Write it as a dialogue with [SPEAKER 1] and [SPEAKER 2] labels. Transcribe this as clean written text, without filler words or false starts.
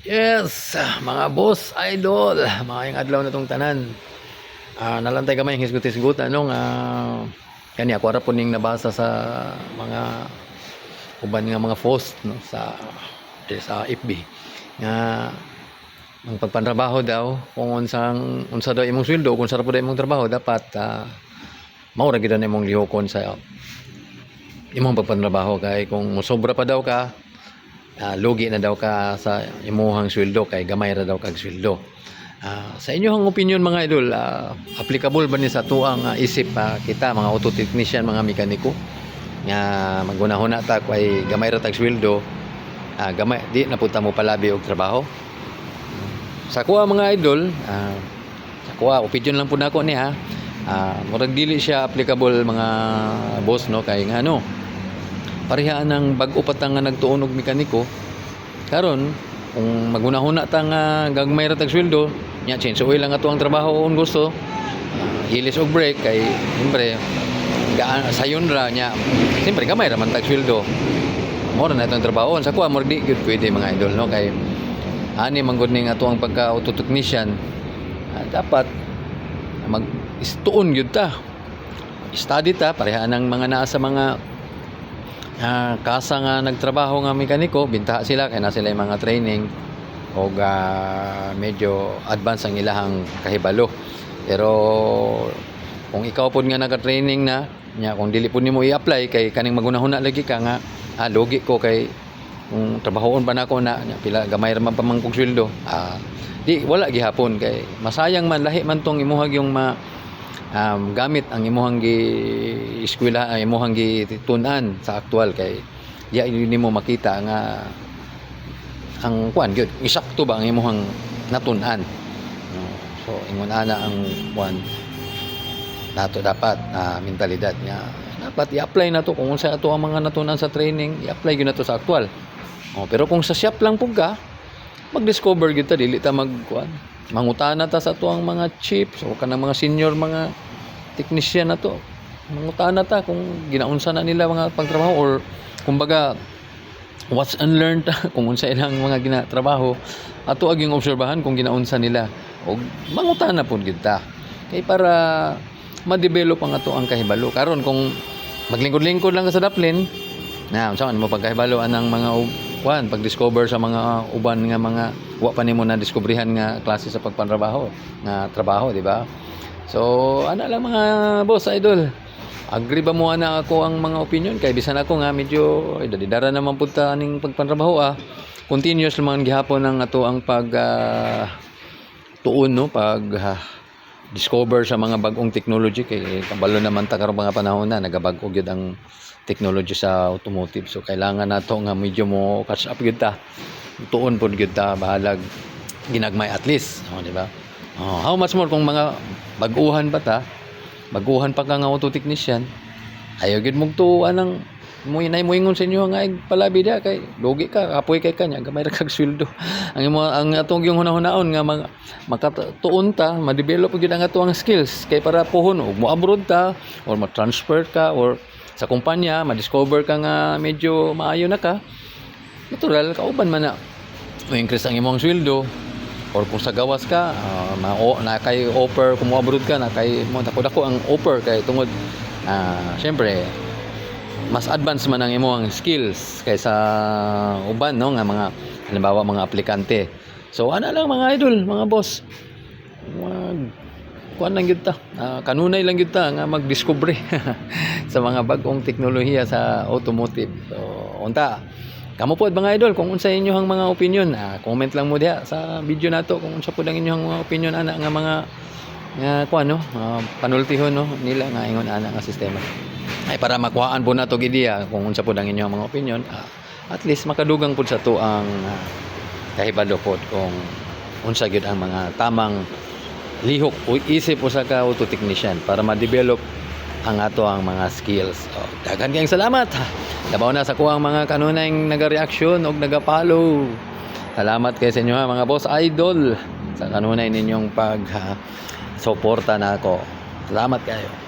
[SPEAKER 1] Yes, mga boss, idol, mga yung adlaw na tong tanan. Nalantay kamay hisgot-hisgot anong kani ako ra po ning nabasa sa mga uban nga mga post no sa FB nga ang pagpantrabaho daw kung unsa daw imong sweldo, kung sa ra pud imong trabaho dapat mao ra gid ang imong lihokon sa imong pagpantrabaho kay kung mosobra pa daw ka lugi na daw ka sa imuhang sweldo kay gamay ra daw kag sweldo. Sa inyong opinion mga idol, applicable ba ni sa tuang isip kita mga auto technician, mga mekaniko nga magunahon ta kay gamay ra tag sweldo, gamay di na punta mo palabi og trabaho. Sa kuha mga idol, sa kuha opinion lang pud nako ni murag dili siya applicable mga boss no kay nga no parehaan ng bag-o pa nga nagtuon og mekaniko karon kung magunahon ta nga gagmay ra tag sweldo nya change oil lang ato ang trabaho kung gusto, ilis og break kay siyempre sayon ra nya siyempre gamay ra man tag sweldo mo ra na itong trabaho sa kuha mo di gyud pwede mga idol no kay ani man gud ning ato ang pagka auto technician dapat mag-istuon gyud ta, study ta parehaan ng mga naa sa mga kasa nga nagtrabaho nga mekaniko, bintaha sila kay na sila yung mga training o medyo advance ang ilahang kahibalo. Pero kung ikaw po nga naka-training na nya kung dili po nimo i-apply kay kaning magunahon lagi ka nga logi ko kay kung trabahoon pa nako na pila gamay ra man pa man kog sweldo, di wala gihapon kay masayang man lahi man tong imuhag yung gamit ang imuhang eskwela, imuhang gitunan sa aktual kay ya nimo makita nga ang kuan gyud isakto ba ang imuhang natunan. So ingon ana ang kuan nato dapat mentalidad nga dapat i-apply na to kung unsa ato ang mga natunan sa training, i-apply gyud nato sa aktual. Pero kung sa shop lang pug ka mag-discover gyud ta, dili ta magkuan mangutana ta sa ato ang mga chiefs o kanang mga senior mga technician na to, mangutana ta kung ginaunsa na nila mga pagtrabaho or kumbaga what's unlearned kung unsa ilang mga ginatrabaho ato aging obserbahan kung ginaunsa nila o mangutana pud gyud ta kay para ma-develop ang ato ang kahibalo karon kung maglingkod-lingkod lang ka sa daplin na unsa man mo pagkahibalo anang mga pag-discover sa mga uban nga mga wa pa nimo na diskubrihan nga klase sa pagpantrabaho nga trabaho, di ba? So ana lang mga boss idol, agree ba mo ana ako ang mga opinion kay bisan ako nga medyo dara naman pud ta ning pagpantrabaho continuous lang gihapon ang ato ang pag tuon no pag discover sa mga bagong technology kay kabalo naman ta karong mga panahon na nagabag-o gyud ang technology sa automotive. So kailangan nato nga medyo mo catch up gyud ta. Tuon pod gyud ta bahalag ginagmay at least, di ba? How much more kung mga baguhan pa ta, baguhan pa ka nga auto technician, ayaw gyud mong tuan ng mo ingon sa inyo nga palabi dia kay logi ka apoy kay kanya gamay ra kag sweldo. Ang atong yung hunahon nga makatuon ta, ma-develop gyud ang ato ang skills kay para pohon og mo abroad ta or ma-transfer ka or sa kumpanya ma-discover ka nga medyo maayo na ka, natural kauban man na increase ang imong sweldo or kung sa gawas ka na kay offer kung mo abroad ka na kay mo dako ang offer kay tungod syempre mas advance man ang imong skills kaysa uban no nga mga halimbawa mga aplikante. So ana lang mga idol, mga boss, kuan lang gyud ta, kanunay lang gyud ta nga magdiskubre sa mga bagong teknolohiya sa automotive. So unta kamo pod mga idol kung unsa inyohang mga opinion, comment lang mo diha sa video nato kung unsa pod ang inyohang mga opinion ana nga mga kuan no panultihon no nila nga ingon ana nga sistema ay para makuhaan po nato gidiya kung unsa pod ang inyong mga opinion, at least makadugang pod sa to ang kahibalo pod kung unsa gyud ang mga tamang lihok o isip usa ka auto technician para ma-develop ang ato ang mga skills. Daghan kayong salamat. Labaw na sa kuwang mga kanunay naga-reaction o naga-follow. Salamat kay sa inyo mga boss idol sa kanunay ninyong pag suporta na ako. Salamat kayo.